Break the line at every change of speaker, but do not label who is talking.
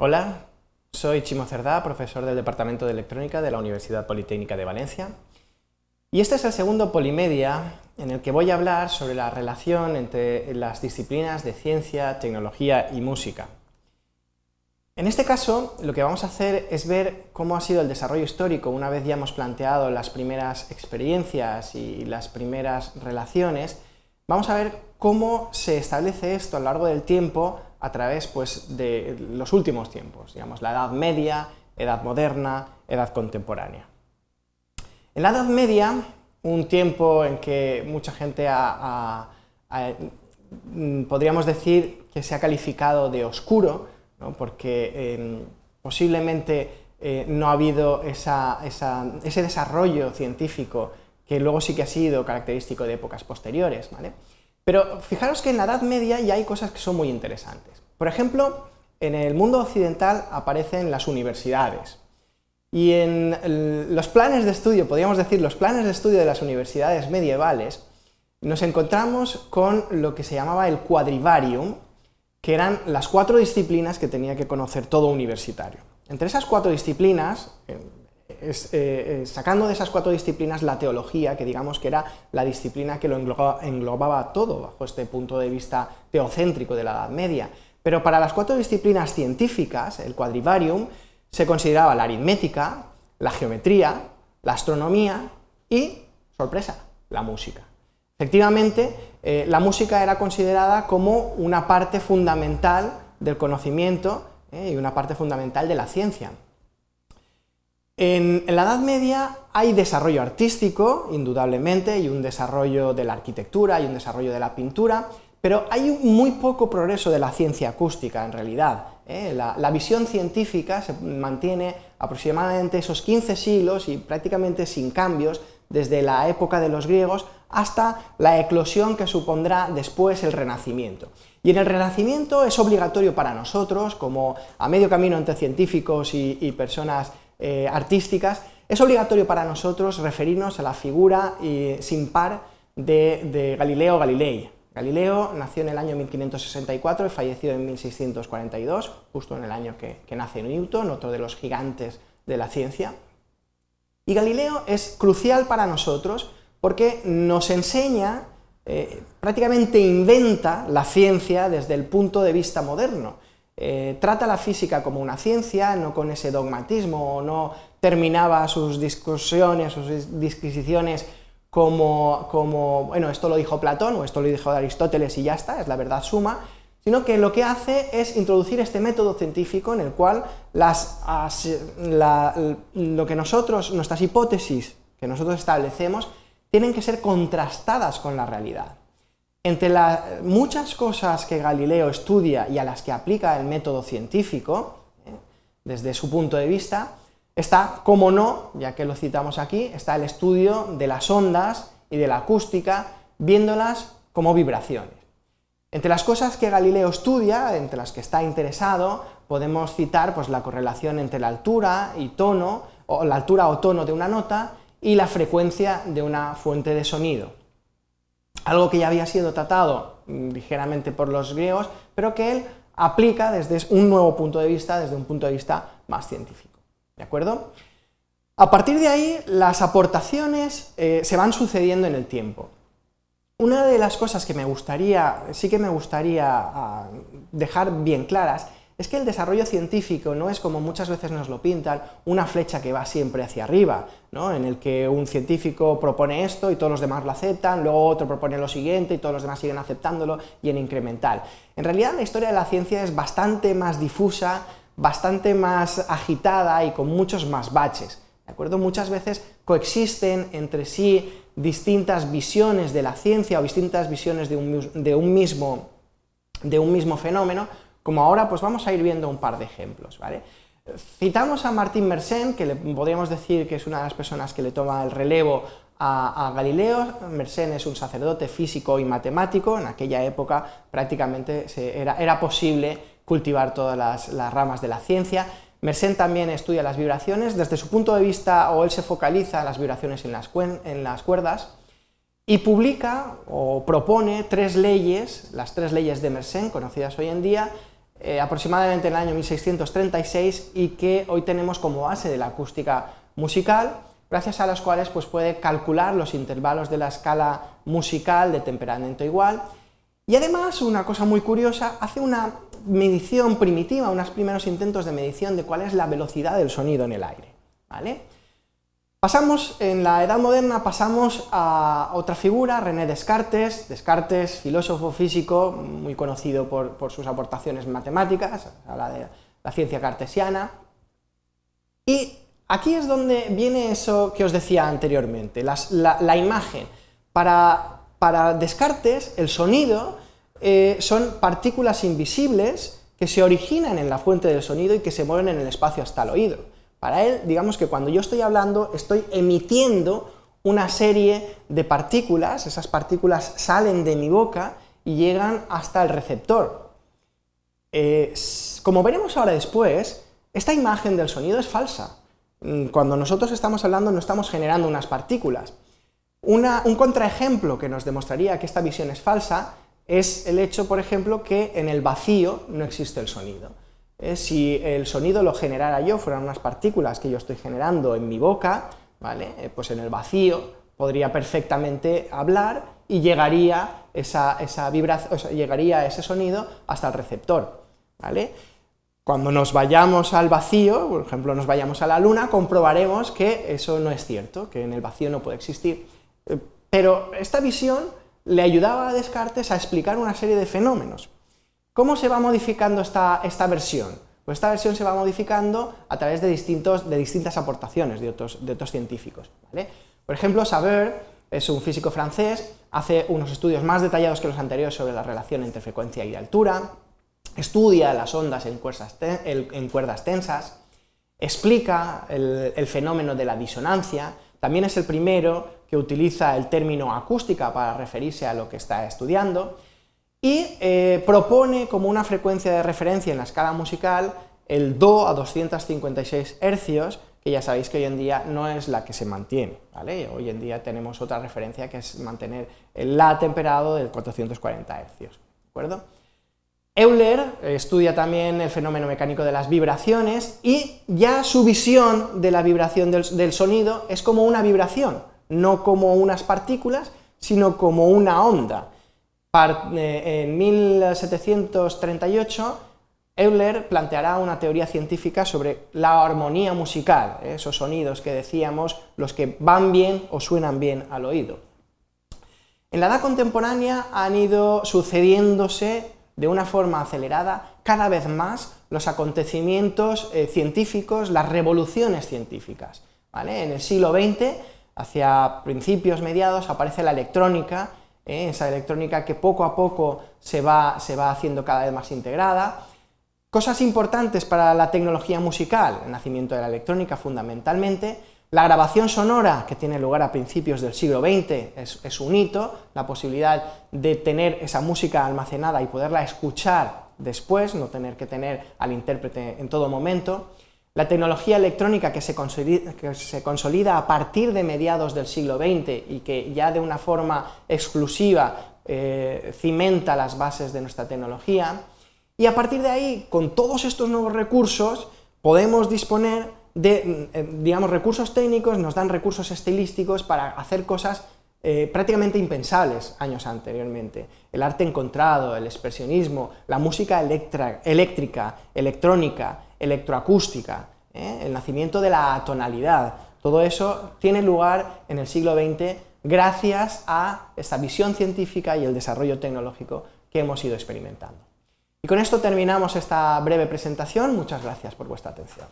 Hola, soy Chimo Cerdá, profesor del Departamento de Electrónica de la Universidad Politécnica de Valencia. Y este es el segundo Polimedia en el que voy a hablar sobre la relación entre las disciplinas de ciencia, tecnología y música. En este caso, lo que vamos a hacer es ver cómo ha sido el desarrollo histórico una vez ya hemos planteado las primeras experiencias y las primeras relaciones. Vamos a ver cómo se establece esto a lo largo del tiempo a través de los últimos tiempos, digamos, la Edad Media, Edad Moderna, Edad Contemporánea. En la Edad Media, un tiempo en que mucha gente podríamos decir que se ha calificado de oscuro, ¿no? Porque posiblemente no ha habido ese desarrollo científico que luego sí que ha sido característico de épocas posteriores, ¿vale? Pero fijaros que en la Edad Media ya hay cosas que son muy interesantes. Por ejemplo, en el mundo occidental aparecen las universidades. Y en los planes de estudio, podríamos decir, los planes de estudio de las universidades medievales, nos encontramos con lo que se llamaba el quadrivarium, que eran las 4 disciplinas que tenía que conocer todo universitario. Entre esas 4 disciplinas, sacando de esas 4 disciplinas la teología, que digamos que era la disciplina que lo englobaba todo bajo este punto de vista teocéntrico de la Edad Media. Pero para las 4 disciplinas científicas, el quadrivarium, se consideraba la aritmética, la geometría, la astronomía y, sorpresa, la música. Efectivamente, la música era considerada como una parte fundamental del conocimiento y una parte fundamental de la ciencia. En la Edad Media hay desarrollo artístico, indudablemente, y un desarrollo de la arquitectura, y un desarrollo de la pintura, pero hay muy poco progreso de la ciencia acústica en realidad. La visión científica se mantiene aproximadamente esos 15 siglos y prácticamente sin cambios desde la época de los griegos hasta la eclosión que supondrá después el Renacimiento. Y en el Renacimiento es obligatorio para nosotros, como a medio camino entre científicos y personas artísticas, es obligatorio para nosotros referirnos a la figura sin par de Galileo Galilei. Galileo nació en el año 1564 y falleció en 1642, justo en el año que nace Newton, otro de los gigantes de la ciencia. Y Galileo es crucial para nosotros porque nos enseña, prácticamente inventa la ciencia desde el punto de vista moderno. Trata la física como una ciencia, no con ese dogmatismo, o no terminaba sus discusiones, sus disquisiciones como bueno, esto lo dijo Platón o esto lo dijo Aristóteles y ya está, es la verdad suma, sino que lo que hace es introducir este método científico en el cual nuestras hipótesis que nosotros establecemos tienen que ser contrastadas con la realidad. Entre muchas cosas que Galileo estudia y a las que aplica el método científico, desde su punto de vista, está, como no, ya que lo citamos aquí, está el estudio de las ondas y de la acústica, viéndolas como vibraciones. Entre las cosas que Galileo estudia, entre las que está interesado, podemos citar pues, la correlación entre la altura y tono, o la altura o tono de una nota, y la frecuencia de una fuente de sonido. Algo que ya había sido tratado ligeramente por los griegos, pero que él aplica desde un nuevo punto de vista, desde un punto de vista más científico. ¿De acuerdo? A partir de ahí, las aportaciones se van sucediendo en el tiempo. Una de las cosas que me gustaría dejar bien claras es que el desarrollo científico no es, como muchas veces nos lo pintan, una flecha que va siempre hacia arriba, ¿no? En el que un científico propone esto y todos los demás lo aceptan, luego otro propone lo siguiente y todos los demás siguen aceptándolo, y en incremental. En realidad la historia de la ciencia es bastante más difusa, bastante más agitada y con muchos más baches, ¿de acuerdo? Muchas veces coexisten entre sí distintas visiones de la ciencia o distintas visiones de un mismo fenómeno, como ahora pues vamos a ir viendo un par de ejemplos, ¿vale? Citamos a Martin Mersenne, que podríamos decir que es una de las personas que le toma el relevo a Galileo. Mersenne es un sacerdote físico y matemático. En aquella época prácticamente era posible cultivar todas las ramas de la ciencia. Mersenne también estudia las vibraciones, desde su punto de vista, o él se focaliza en las vibraciones en las cuerdas, y publica o propone 3 leyes, las 3 leyes de Mersenne, conocidas hoy en día, aproximadamente en el año 1636 y que hoy tenemos como base de la acústica musical, gracias a las cuales pues, puede calcular los intervalos de la escala musical de temperamento igual. Y además, una cosa muy curiosa, hace una medición primitiva, unos primeros intentos de medición de cuál es la velocidad del sonido en el aire, ¿vale? En la Edad Moderna pasamos a otra figura, René Descartes. Descartes, filósofo físico, muy conocido por sus aportaciones matemáticas, habla de la ciencia cartesiana. Y aquí es donde viene eso que os decía anteriormente, la imagen. Para Descartes, el sonido son partículas invisibles que se originan en la fuente del sonido y que se mueven en el espacio hasta el oído. Para él, digamos que cuando yo estoy hablando, estoy emitiendo una serie de partículas, esas partículas salen de mi boca y llegan hasta el receptor. Como veremos ahora después, esta imagen del sonido es falsa. Cuando nosotros estamos hablando no estamos generando unas partículas. Un contraejemplo que nos demostraría que esta visión es falsa es el hecho, por ejemplo, que en el vacío no existe el sonido. Si el sonido lo generara yo, fueran unas partículas que yo estoy generando en mi boca, ¿vale? Pues en el vacío podría perfectamente hablar y llegaría esa vibración, o sea, llegaría ese sonido hasta el receptor, ¿vale? Cuando nos vayamos al vacío, por ejemplo, nos vayamos a la Luna, comprobaremos que eso no es cierto, que en el vacío no puede existir. Pero esta visión le ayudaba a Descartes a explicar una serie de fenómenos. ¿Cómo se va modificando esta versión? Pues esta versión se va modificando a través de distintas aportaciones de otros científicos, ¿vale? Por ejemplo, Saveur es un físico francés, hace unos estudios más detallados que los anteriores sobre la relación entre frecuencia y altura, estudia las ondas en cuerdas tensas, explica el fenómeno de la disonancia, también es el primero que utiliza el término acústica para referirse a lo que está estudiando, y propone como una frecuencia de referencia en la escala musical el Do a 256 Hz, que ya sabéis que hoy en día no es la que se mantiene, ¿vale? Hoy en día tenemos otra referencia que es mantener el La temperado del 440 Hz, ¿de acuerdo? Euler estudia también el fenómeno mecánico de las vibraciones y ya su visión de la vibración del sonido es como una vibración, no como unas partículas, sino como una onda. En 1738, Euler planteará una teoría científica sobre la armonía musical, esos sonidos que decíamos, los que van bien o suenan bien al oído. En la edad contemporánea han ido sucediéndose de una forma acelerada cada vez más los acontecimientos científicos, las revoluciones científicas, ¿vale? En el siglo XX, hacia principios, mediados, aparece la electrónica, esa electrónica que poco a poco se va haciendo cada vez más integrada. Cosas importantes para la tecnología musical, el nacimiento de la electrónica fundamentalmente, la grabación sonora, que tiene lugar a principios del siglo XX, es un hito, la posibilidad de tener esa música almacenada y poderla escuchar después, no tener que tener al intérprete en todo momento. La tecnología electrónica que se consolida a partir de mediados del siglo XX y que ya de una forma exclusiva cimenta las bases de nuestra tecnología. Y a partir de ahí, con todos estos nuevos recursos, podemos disponer de, digamos, recursos técnicos, nos dan recursos estilísticos para hacer cosas prácticamente impensables años anteriormente. El arte encontrado, el expresionismo, la música eléctrica, electrónica, electroacústica, el nacimiento de la atonalidad, todo eso tiene lugar en el siglo XX gracias a esta visión científica y el desarrollo tecnológico que hemos ido experimentando. Y con esto terminamos esta breve presentación. Muchas gracias por vuestra atención.